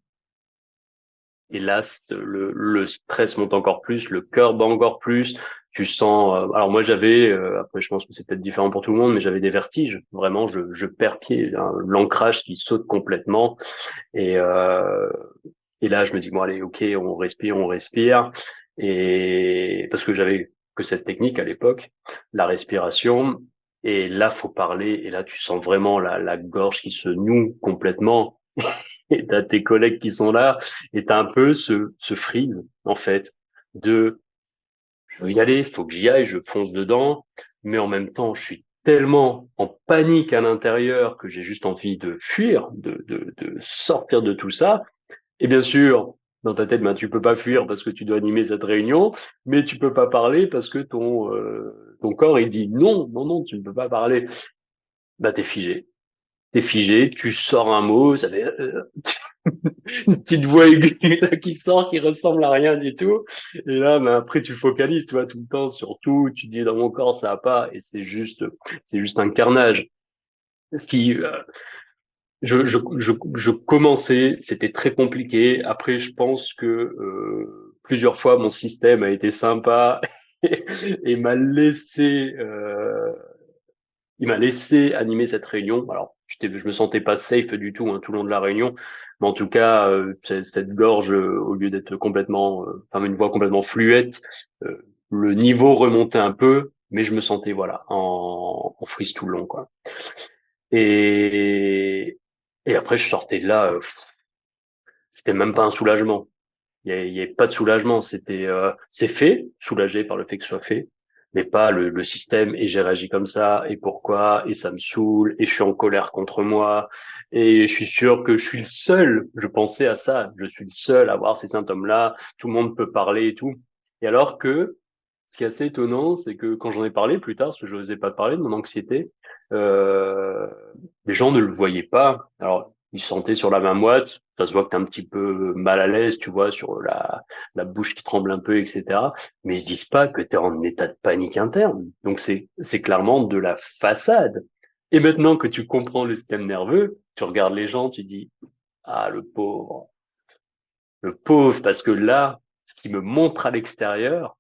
Et là, le stress monte encore plus, le cœur bat encore plus. Tu sens. Alors moi, j'avais. Après, je pense que c'est peut-être différent pour tout le monde, mais j'avais des vertiges. Vraiment, je perds pied, hein, l'ancrage qui saute complètement. Et euh, et là, je me dis bon, allez, ok, on respire, on respire. Et parce que j'avais que cette technique à l'époque, la respiration. Et là, faut parler. Et là, tu sens vraiment la gorge qui se noue complètement. Et t'as tes collègues qui sont là, et t'as un peu ce freeze, en fait, de je veux y aller, faut que j'y aille, je fonce dedans, mais en même temps, je suis tellement en panique à l'intérieur que j'ai juste envie de fuir, de sortir de tout ça. Et bien sûr, dans ta tête, ben, tu peux pas fuir parce que tu dois animer cette réunion, mais tu peux pas parler parce que ton corps, il dit non, non, non, tu ne peux pas parler. Bah, t'es figé. T'es figé, tu sors un mot, ça fait une petite voix aiguë là, qui sort, qui ressemble à rien du tout. Et là, ben, après, tu focalises, tu vois, tout le temps sur tout. Tu dis, dans mon corps, ça va pas. Et c'est juste un carnage. Ce qui, je commençais, c'était très compliqué. Après, je pense que plusieurs fois, mon système a été sympa et m'a laissé il m'a laissé animer cette réunion. Alors, je me sentais pas safe du tout, hein, tout le long de la réunion, mais en tout cas, cette gorge, au lieu d'être complètement, enfin une voix complètement fluette, le niveau remontait un peu, mais je me sentais voilà en freeze tout le long, quoi. Et et après, je sortais de là, c'était même pas un soulagement. Il y avait pas de soulagement. C'était, c'est fait, soulagé par le fait que ce soit fait, mais pas le système. Et j'ai réagi comme ça. Et pourquoi? Et ça me saoule. Et je suis en colère contre moi. Et je suis sûr que je suis le seul. Je pensais à ça. Je suis le seul à avoir ces symptômes-là. Tout le monde peut parler et tout. Et alors que, ce qui est assez étonnant, c'est que quand j'en ai parlé plus tard, parce que je n'osais pas parler de mon anxiété, euh, les gens ne le voyaient pas. Alors, ils se sentaient sur la main moite, ça se voit que t'es un petit peu mal à l'aise, tu vois, sur la bouche qui tremble un peu, etc. Mais ils se disent pas que t'es en état de panique interne. Donc c'est clairement de la façade. Et maintenant que tu comprends le système nerveux, tu regardes les gens, tu dis, ah, le pauvre, parce que là, ce qui me montre à l'extérieur,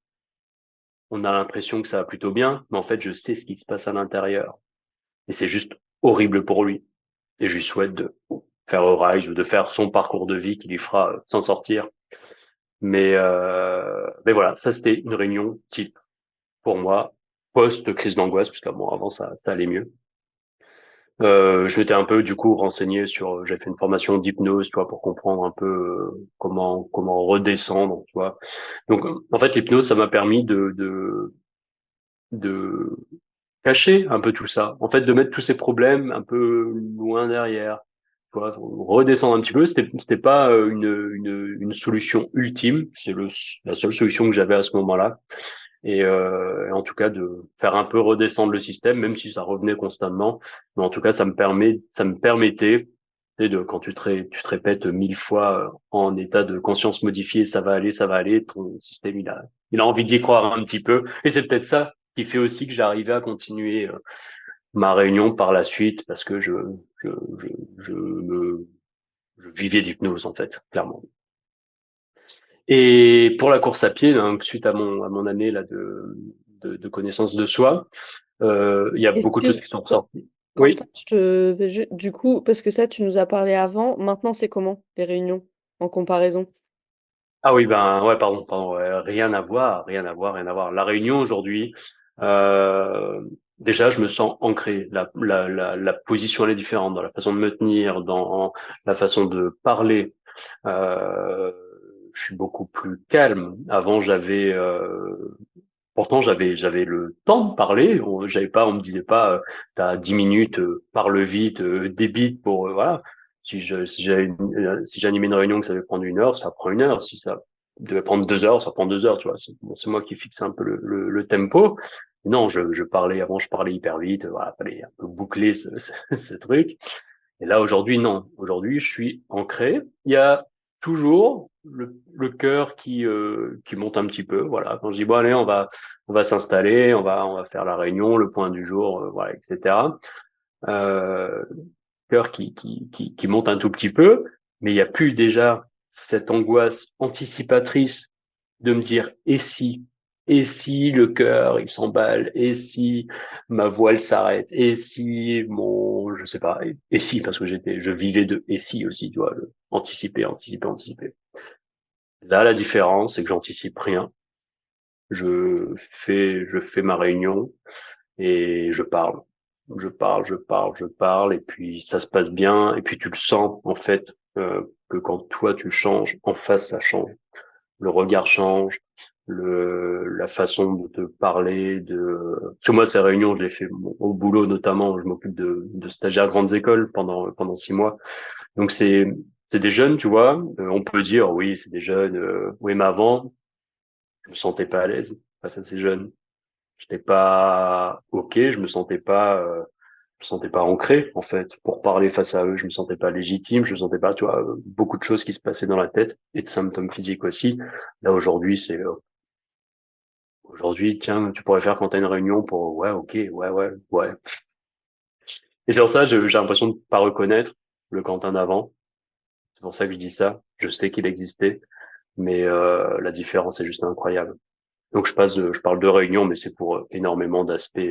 on a l'impression que ça va plutôt bien, mais en fait, je sais ce qui se passe à l'intérieur. Et c'est juste horrible pour lui. Et je lui souhaite de faire Rise ou de faire son parcours de vie qui lui fera s'en sortir. Mais voilà, ça c'était une réunion type pour moi, post-crise d'angoisse, parce qu'avant avant ça allait mieux. Je m'étais un peu du coup renseigné sur, j'ai fait une formation d'hypnose, tu vois, pour comprendre un peu comment redescendre, tu vois. Donc en fait l'hypnose ça m'a permis de cacher un peu tout ça. En fait, de mettre tous ces problèmes un peu loin derrière. Tu vois, redescendre un petit peu, c'était pas une solution ultime, la seule solution que j'avais à ce moment-là. Et en tout cas, de faire un peu redescendre le système, même si ça revenait constamment. Mais en tout cas, ça me permettait, tu sais, quand tu te répètes 1000 fois en état de conscience modifiée, ça va aller, ton système, il a envie d'y croire un petit peu. Et c'est peut-être ça qui fait aussi que j'arrivais à continuer ma réunion par la suite parce que je, je, je vivais d'hypnose, en fait, clairement. Et pour la course à pied, donc, suite à mon année là de connaissance de soi, il y a beaucoup de choses Excuse, qui sont ressorties. Quentin, Oui. du coup, parce que ça, tu nous as parlé avant, maintenant c'est comment les réunions en comparaison? Ah oui, ben ouais, pardon, ouais, rien à voir, rien à voir, rien à voir. La réunion aujourd'hui, euh, déjà, je me sens ancré. La position elle est différente dans la façon de me tenir, dans la façon de parler. Euh, je suis beaucoup plus calme. Avant, pourtant, j'avais le temps de parler. On me disait pas, t'as 10 minutes, parle vite, débite pour, voilà. Si j'animais une réunion que ça devait prendre 1 heure, ça prend 1 heure. Si ça devait prendre 2 heures, ça prend 2 heures, tu vois. C'est moi qui fixe un peu le tempo. Non, avant, je parlais hyper vite. Voilà, fallait un peu boucler ce truc. Et là, aujourd'hui, non. Aujourd'hui, je suis ancré. Il y a toujours le cœur qui monte un petit peu. Voilà. Quand je dis, bon, allez, on va s'installer, on va faire la réunion, le point du jour, voilà, etc. Euh, Cœur qui monte un tout petit peu, mais il n'y a plus déjà cette angoisse anticipatrice de me dire, et si le cœur il s'emballe, et si ma voile s'arrête, et si je sais pas, et si, parce que je vivais de et si aussi, tu vois, anticiper, anticiper, anticiper. Là, la différence, c'est que j'anticipe rien. Je fais ma réunion et je parle. Je parle, je parle, je parle, et puis ça se passe bien, et puis tu le sens, en fait, que quand toi tu changes, en face ça change. Le regard change, la façon de te parler, parce que moi, ces réunions, je les fais au boulot notamment, je m'occupe de stagiaires grandes écoles pendant 6 mois. Donc c'est des jeunes, tu vois, on peut dire, oui, c'est des jeunes, oui, mais avant, je me sentais pas à l'aise face à ces jeunes. J'étais pas OK, je me sentais pas ancré, en fait, pour parler face à eux. Je me sentais pas légitime, je me sentais pas, tu vois, beaucoup de choses qui se passaient dans la tête et de symptômes physiques aussi. Là, aujourd'hui, tiens, tu pourrais faire quand t'as une réunion pour, ouais, OK, ouais, ouais, ouais. Et c'est pour ça, j'ai l'impression de pas reconnaître le Quentin d'avant. C'est pour ça que je dis ça. Je sais qu'il existait, mais la différence est juste incroyable. Donc je parle de réunion, mais c'est pour énormément d'aspects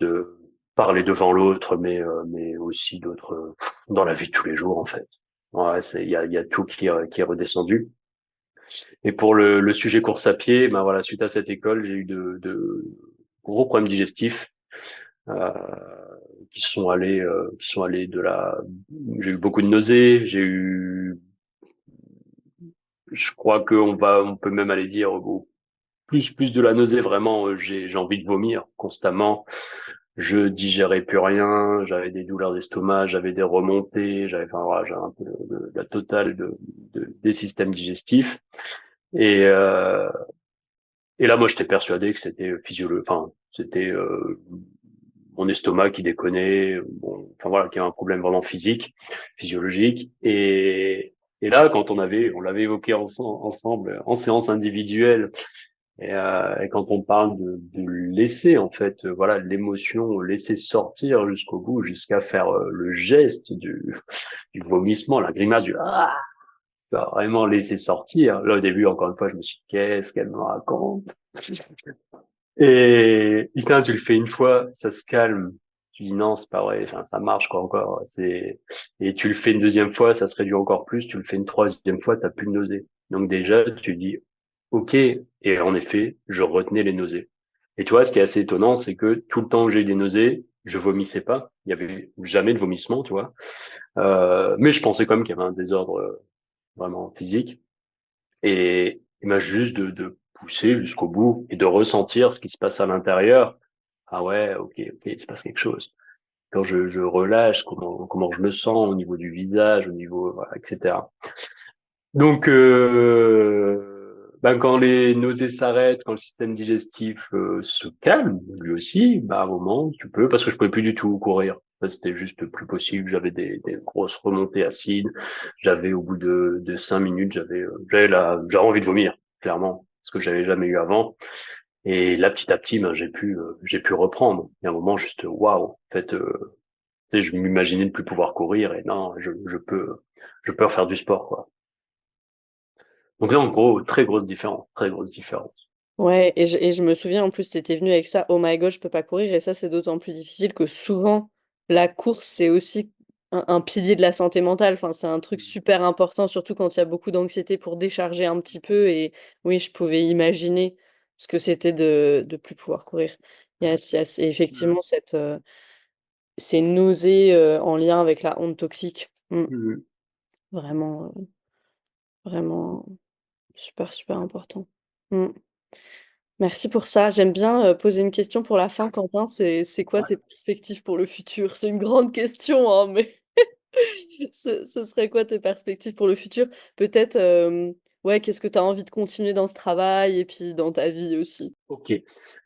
de parler devant l'autre, mais aussi d'autres dans la vie de tous les jours en fait. Ouais, il y a tout qui est redescendu. Et pour le sujet course à pied, ben voilà, suite à cette école, j'ai eu de gros problèmes digestifs euh, qui sont allés j'ai eu beaucoup de nausées, je crois on peut même aller dire plus de la nausée vraiment. J'ai envie de vomir constamment. Je digérais plus rien, j'avais des douleurs d'estomac, j'avais des remontées, enfin voilà, j'avais un peu la totale des systèmes digestifs. Et, euh, et là, moi, j'étais persuadé que c'était physiologique, enfin, c'était mon estomac qui déconnait, bon, enfin voilà, qui avait un problème vraiment physique, physiologique. Et là, quand on l'avait évoqué ensemble en séance individuelle, et quand on parle de laisser, en fait, voilà, l'émotion, laisser sortir jusqu'au bout, jusqu'à faire le geste du vomissement, la grimace du ah, tu vois, vraiment laisser sortir. Là, au début, encore une fois, je me suis dit, qu'est-ce qu'elle me raconte? Et putain, tu le fais une fois, ça se calme. Tu dis non, c'est pas vrai, enfin, ça marche quoi encore. Et tu le fais une deuxième fois, ça se réduit encore plus. Tu le fais une troisième fois, t'as plus de nausées. Donc déjà, tu dis ok. Et en effet, je retenais les nausées. Et tu vois, ce qui est assez étonnant, c'est que tout le temps que j'ai eu des nausées, je vomissais pas. Il y avait jamais de vomissement, tu vois. Mais je pensais quand même qu'il y avait un désordre vraiment physique. Et il m'a juste de pousser jusqu'au bout et de ressentir ce qui se passe à l'intérieur. Ah ouais, ok, ok, il se passe quelque chose. Quand je relâche, comment je me sens au niveau du visage, au niveau, voilà, etc. Donc, ben quand les nausées s'arrêtent, quand le système digestif se calme, lui aussi, bah à un moment, tu peux, parce que je pouvais plus du tout courir. C'était juste plus possible. J'avais des grosses remontées acides. J'avais, au bout de 5 minutes, j'avais envie de vomir, clairement, ce que j'avais jamais eu avant. Et là, petit à petit, ben, j'ai pu reprendre. Il y a un moment, juste, waouh, en fait, tu sais, je m'imaginais ne plus pouvoir courir, et non, je peux refaire du sport, quoi. Donc là, en gros, très grosse différence, très grosse différence. Ouais, et je me souviens en plus, t'étais venu avec ça, oh my god, je peux pas courir, et ça, c'est d'autant plus difficile que souvent, la course, c'est aussi un pilier de la santé mentale. Enfin, c'est un truc super important, surtout quand il y a beaucoup d'anxiété pour décharger un petit peu. Et oui, je pouvais imaginer ce que c'était de plus pouvoir courir. Il y a Mm. effectivement ces nausées en lien avec la honte toxique. Mm. Vraiment. Vraiment super, super important. Mmh. Merci pour ça. J'aime bien, poser une question pour la fin, Quentin, c'est quoi Ouais. tes perspectives pour le futur? C'est une grande question, hein, mais ce serait quoi tes perspectives pour le futur? Peut-être, ouais, qu'est-ce que tu as envie de continuer dans ce travail et puis dans ta vie aussi? OK.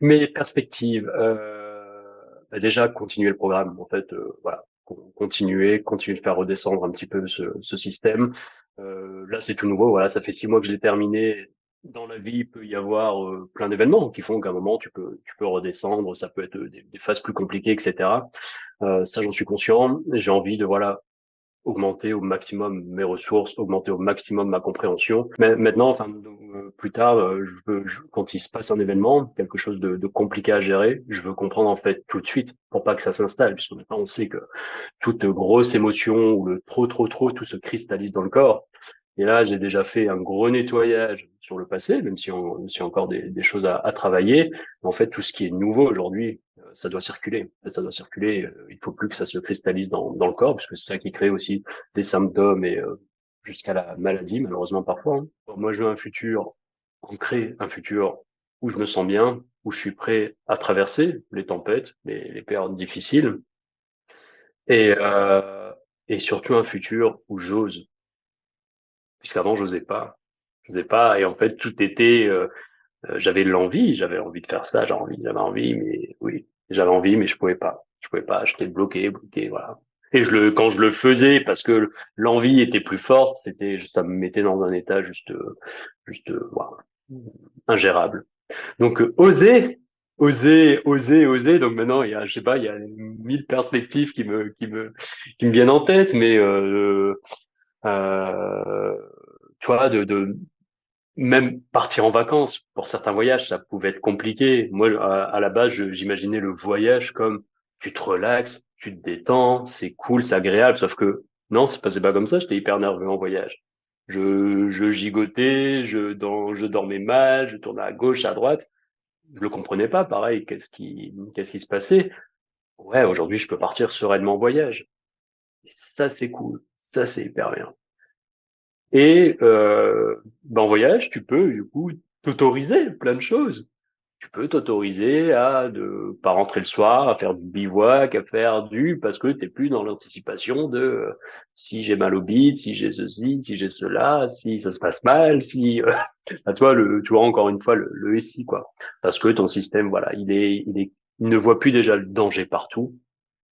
Mes perspectives, bah, déjà continuer le programme en fait, voilà, continuer de faire redescendre un petit peu ce système. Là, c'est tout nouveau, voilà, ça fait 6 mois que je l'ai terminé. Dans la vie, il peut y avoir, plein d'événements qui font qu'à un moment tu peux redescendre, ça peut être, des phases plus compliquées et cetera. Ça, j'en suis conscient. J'ai envie de, voilà, augmenter au maximum mes ressources, augmenter au maximum ma compréhension. Mais maintenant, enfin, plus tard, quand il se passe un événement, quelque chose de compliqué à gérer, je veux comprendre en fait tout de suite pour pas que ça s'installe, puisque maintenant on sait que toute grosse émotion ou le trop, trop, trop, tout se cristallise dans le corps. Et là, j'ai déjà fait un gros nettoyage sur le passé, même si encore des choses à travailler. Mais en fait, tout ce qui est nouveau aujourd'hui, ça doit circuler. En fait, ça doit circuler. Il faut plus que ça se cristallise dans le corps, puisque c'est ça qui crée aussi des symptômes et jusqu'à la maladie, malheureusement parfois, hein. Moi, je veux un futur ancré, un futur où je me sens bien, où je suis prêt à traverser les tempêtes, les périodes difficiles, et, euh, et surtout un futur où j'ose, puisqu'avant j'osais pas. J'osais pas, et en fait tout était, j'avais envie de faire ça, j'avais envie, mais oui, j'avais envie, mais je pouvais pas, j'étais bloqué, voilà. Et quand je le faisais, parce que l'envie était plus forte, ça me mettait dans un état voilà, ingérable. Donc oser. Donc maintenant, je sais pas, il y a 1000 perspectives qui me viennent en tête, mais euh, tu vois, de même partir en vacances. Pour certains voyages, ça pouvait être compliqué. Moi, à la base, j'imaginais le voyage comme tu te relaxes, tu te détends, c'est cool, c'est agréable. Sauf que non, c'est pas comme ça. J'étais hyper nerveux en voyage. Je gigotais, je dormais mal, je tournais à gauche, à droite. Je le comprenais pas. Pareil, qu'est-ce qui se passait? Ouais, aujourd'hui, je peux partir sereinement en voyage. Et ça, c'est cool. Ça, c'est hyper bien. Et ben, en voyage, tu peux du coup t'autoriser plein de choses. Tu peux t'autoriser à ne pas rentrer le soir, à faire du bivouac, à faire parce que t'es plus dans l'anticipation de si j'ai mal au bide, si j'ai ceci, si j'ai cela, si ça se passe mal, si à toi tu vois encore une fois le SI quoi. Parce que ton système, voilà, il ne voit plus déjà le danger partout.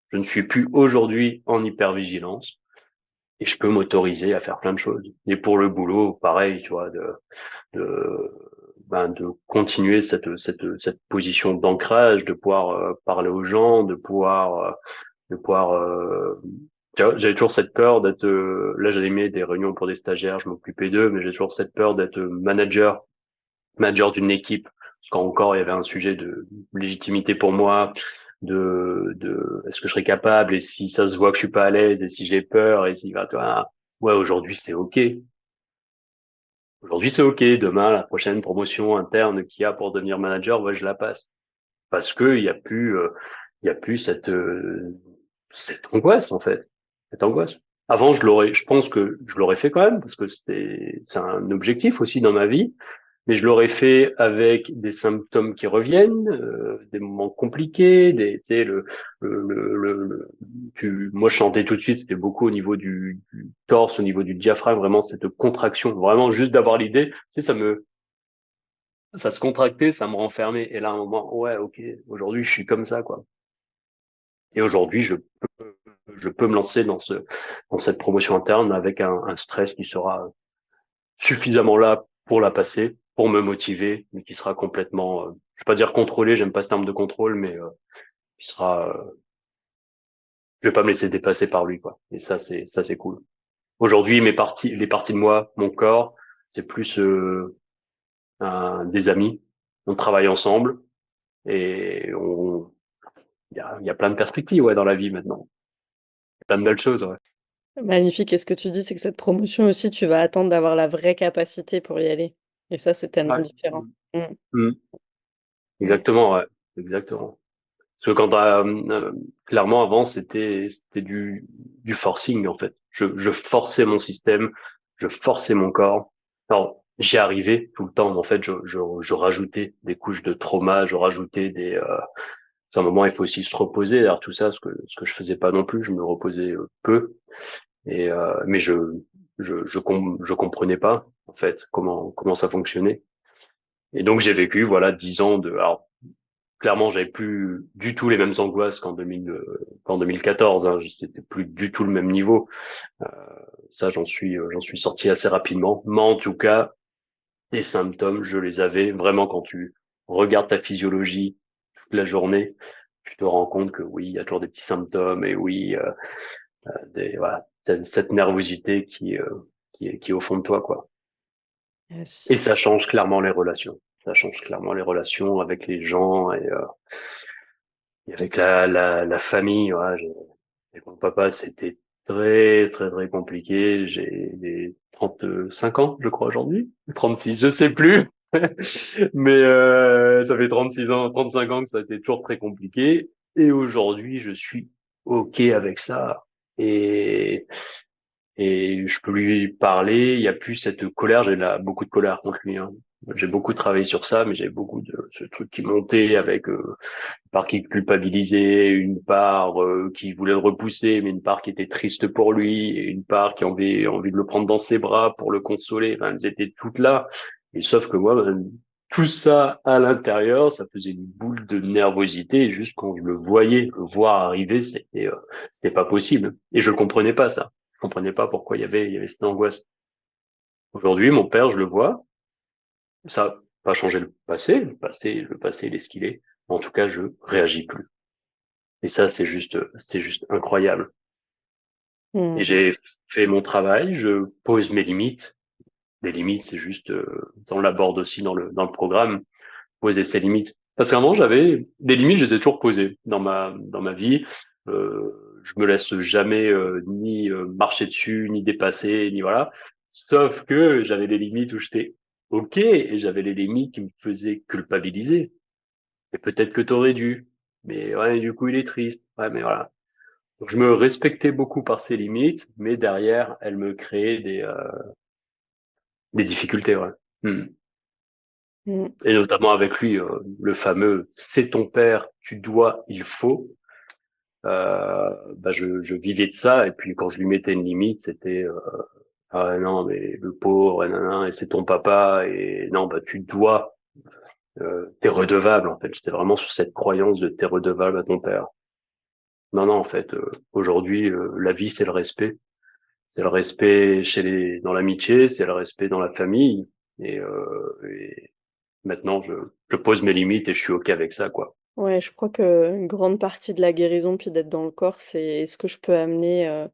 Je ne suis plus aujourd'hui en hypervigilance et je peux m'autoriser à faire plein de choses. Et pour le boulot, pareil, tu vois, de, de continuer cette position d'ancrage, de pouvoir parler aux gens, de pouvoir, tu vois, j'avais toujours cette peur d'être, là j'animais des réunions pour des stagiaires, je m'occupais d'eux, mais j'ai toujours cette peur d'être manager d'une équipe. Parce qu'encore, il y avait un sujet de légitimité pour moi, est-ce que je serais capable, et si ça se voit que je suis pas à l'aise, et si j'ai peur, et si, bah, toi, ouais, aujourd'hui, c'est OK. Aujourd'hui, c'est OK. Demain, la prochaine promotion interne qu'il y a pour devenir manager, ouais, je la passe. Parce que il y a plus cette angoisse, en fait. Cette angoisse. Avant, je pense que je l'aurais fait quand même, parce que c'est un objectif aussi dans ma vie. Mais je l'aurais fait avec des symptômes qui reviennent, des moments compliqués, tu sais, moi je sentais tout de suite, c'était beaucoup au niveau du torse, au niveau du diaphragme, vraiment cette contraction, vraiment juste d'avoir l'idée, tu sais, ça se contractait, ça me renfermait. Et là, à un moment, ouais, ok, aujourd'hui je suis comme ça, quoi. Et aujourd'hui, je peux me lancer dans cette promotion interne avec un stress qui sera suffisamment là pour la passer, pour me motiver, mais qui sera complètement, je vais pas dire contrôlé, j'aime pas ce terme de contrôle, mais qui sera, je vais pas me laisser dépasser par lui, quoi. Et ça c'est cool. Aujourd'hui, les parties de moi, mon corps, c'est plus des amis. On travaille ensemble et il y a plein de perspectives, ouais, dans la vie maintenant. Plein de belles choses, ouais. Magnifique et ce que tu dis, c'est que cette promotion aussi, tu vas attendre d'avoir la vraie capacité pour y aller et ça, c'est tellement Ouais. différent. Mmh. Mm. Mmh. Exactement, ouais. Exactement. Parce que clairement avant c'était du forcing en fait. Je forçais mon système, je forçais mon corps. Alors, j'y arrivais tout le temps, mais en fait, je rajoutais des couches de trauma, je rajoutais à un moment, il faut aussi se reposer. Alors tout ça, ce que je faisais pas non plus, je me reposais peu. Mais je comprenais pas en fait comment ça fonctionnait. Et donc j'ai vécu voilà 10 ans de. Alors clairement, j'avais plus du tout les mêmes angoisses qu'en 2014. Hein. C'était plus du tout le même niveau. Euh, Ça, j'en suis sorti assez rapidement. Mais en tout cas, les symptômes, je les avais vraiment quand tu regardes ta physiologie toute la journée. Tu te rends compte que oui, il y a toujours des petits symptômes et oui, voilà, cette nervosité qui est au fond de toi, quoi. Yes. Et ça change clairement les relations. Ça change clairement les relations avec les gens et avec la famille. Voilà, avec mon papa, c'était très, très, très compliqué. J'ai 35 ans, je crois, aujourd'hui. 36, je sais plus. Mais ça fait 36 ans, 35 ans que ça a été toujours très compliqué. Et aujourd'hui, je suis OK avec ça. Et et je peux lui parler. Il y a plus cette colère. Beaucoup de colère contre lui. Hein. J'ai beaucoup travaillé sur ça, mais j'avais beaucoup de ce truc qui montait avec une part qui culpabilisait, une part qui voulait le repousser, mais une part qui était triste pour lui, et une part qui avait envie de le prendre dans ses bras pour le consoler. Enfin, elles étaient toutes là. Et sauf que moi, ben, tout ça à l'intérieur, ça faisait une boule de nervosité. Et juste quand je le voir arriver, c'était pas possible. Et je comprenais pas ça. Je comprenais pas pourquoi il y avait cette angoisse. Aujourd'hui, mon père, je le vois, ça n'a pas changé le passé. Le passé, il est ce qu'il est. En tout cas, je réagis plus. Et ça, c'est juste incroyable. Et Mmh. j'ai fait mon travail, je pose mes limites. Les limites, c'est juste, on l'aborde aussi dans le programme, poser ses limites. Parce qu'avant, j'avais des limites, je les ai toujours posées dans ma vie. Je me laisse jamais ni marcher dessus, ni dépasser, ni voilà. Sauf que j'avais des limites où j'étais OK et j'avais les limites qui me faisaient culpabiliser. Et peut-être que t'aurais dû. Mais ouais, du coup, il est triste. Ouais, mais voilà. Donc, je me respectais beaucoup par ses limites, mais derrière, elle me créait des difficultés, ouais. Hmm. Mmh. Et notamment avec lui, le fameux «c'est ton père, tu dois, il faut». Bah je vivais de ça, et puis quand je lui mettais une limite, c'était ah ouais, non mais le pauvre, et nanana, et c'est ton papa, et non bah tu dois, t'es redevable en fait. J'étais vraiment sur cette croyance de t'es redevable à ton père. Non non en fait, aujourd'hui la vie c'est le respect. C'est le respect dans l'amitié, c'est le respect dans la famille. Et maintenant, je pose mes limites et je suis OK avec ça, quoi. Ouais, je crois qu'une grande partie de la guérison, puis d'être dans le corps, c'est est-ce que je peux amener,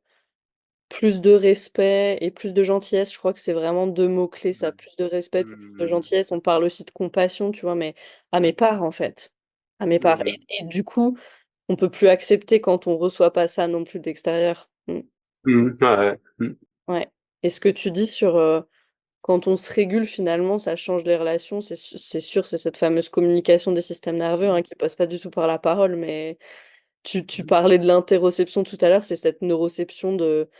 plus de respect et plus de gentillesse? Je crois que c'est vraiment 2 mots-clés ça, plus de respect, puis plus de Mmh. gentillesse. On parle aussi de compassion, tu vois? Mais à mes parts, en fait, à mes parts Mmh. et du coup, on peut plus accepter quand on reçoit pas ça non plus d'extérieur. Mmh, Mmh. Ouais, ouais. Mmh. ouais et ce que tu dis sur, quand on se régule finalement, ça change les relations, c'est sûr, c'est cette fameuse communication des systèmes nerveux, hein, qui passe pas du tout par la parole, mais tu parlais de l'interoception tout à l'heure, c'est cette neuroception de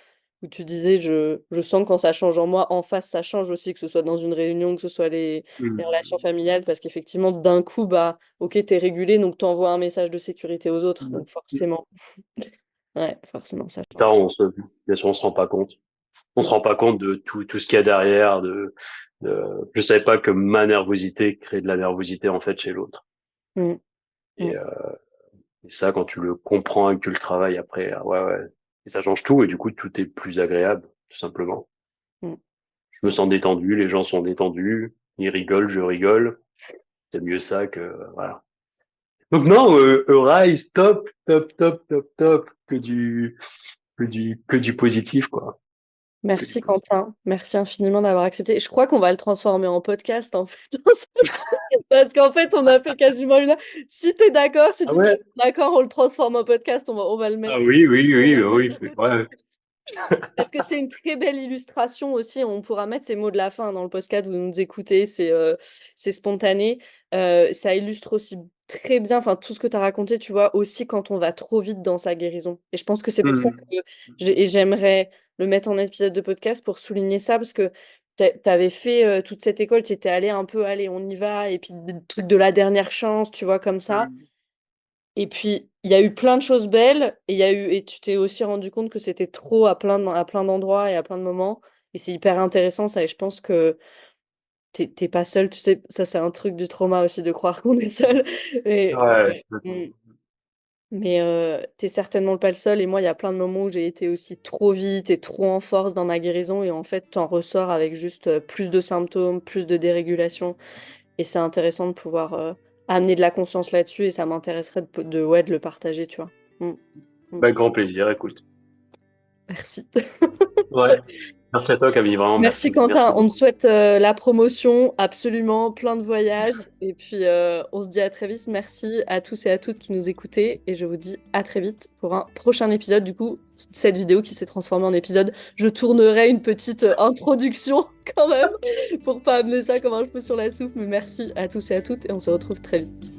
où tu disais: «Je sens quand ça change en moi, en face ça change aussi», que ce soit dans une réunion, que ce soit les relations Mmh. familiales parce qu'effectivement d'un coup, bah, OK, tu es régulé donc tu envoies un message de sécurité aux autres, Mmh. donc forcément, ouais, forcément ça Ça, change. bien sûr, on se rend pas compte. On se Mmh, rend pas compte de tout ce qu'il y a derrière. Je savais pas que ma nervosité crée de la nervosité en fait chez l'autre. mmh, mmh, Et, euh, et ça, quand tu le comprends et que tu le travailles après, ah ouais, ouais. Et ça change tout. Et du coup, tout est plus agréable, tout simplement. mmh. Je me sens détendu, les gens sont détendus, ils rigolent, je rigole. C'est mieux ça que voilà. Donc non, Rise, top, top, top, top, top, que du positif, quoi. Que du Merci positif. Quentin, merci infiniment d'avoir accepté. Je crois qu'on va le transformer en podcast en fait, parce qu'en fait on a fait quasiment 1 heure. Si tu es d'accord, si Ah tu me dis: ouais? «D'accord, on le transforme en podcast», on va le Ah mettre. oui, oui, On oui, va le oui, mettre en ouais. podcast. Parce que c'est une très belle illustration aussi, on pourra mettre ces mots de la fin dans le podcast, vous nous écoutez, c'est spontané. Ça illustre aussi très bien, enfin tout ce que tu as raconté, tu vois? Aussi quand on va trop vite dans sa guérison et je pense que c'est pour ça Mmh. que j'aimerais le mettre en épisode de podcast pour souligner ça parce que T'avais fait toute cette école, tu étais allé un peu, allez, on y va, et puis le truc de la dernière chance, tu vois, comme ça. Mmh. Et puis, il y a eu plein de choses belles, et tu t'es aussi rendu compte que c'était trop à plein d'endroits et à plein de moments. Et c'est hyper intéressant, ça. Et je pense que t'es pas seul, tu sais, ça, c'est un truc du trauma aussi de croire qu'on est seul. Et, Ouais, ouais. complètement. Mais t'es certainement pas le seul. Et moi, il y a plein de moments où j'ai été aussi trop vite et trop en force dans ma guérison. Et en fait, t'en ressors avec juste plus de symptômes, plus de dérégulation. Et c'est intéressant de pouvoir amener de la conscience là-dessus. Et ça m'intéresserait ouais, de le partager, tu vois. Mm. Mm. Bah, grand plaisir, écoute. Merci. Ouais. Merci à toi, Camille, vraiment Merci merci. Merci Quentin. On te beaucoup. souhaite la promotion, absolument, plein de voyages. Et puis, on se dit à très vite. Merci à tous et à toutes qui nous écoutez. Et je vous dis à très vite pour un prochain épisode. Du coup, cette vidéo qui s'est transformée en épisode, je tournerai une petite introduction quand même pour pas amener ça comme un cheveu sur la soupe. Mais merci à tous et à toutes et on se retrouve très vite.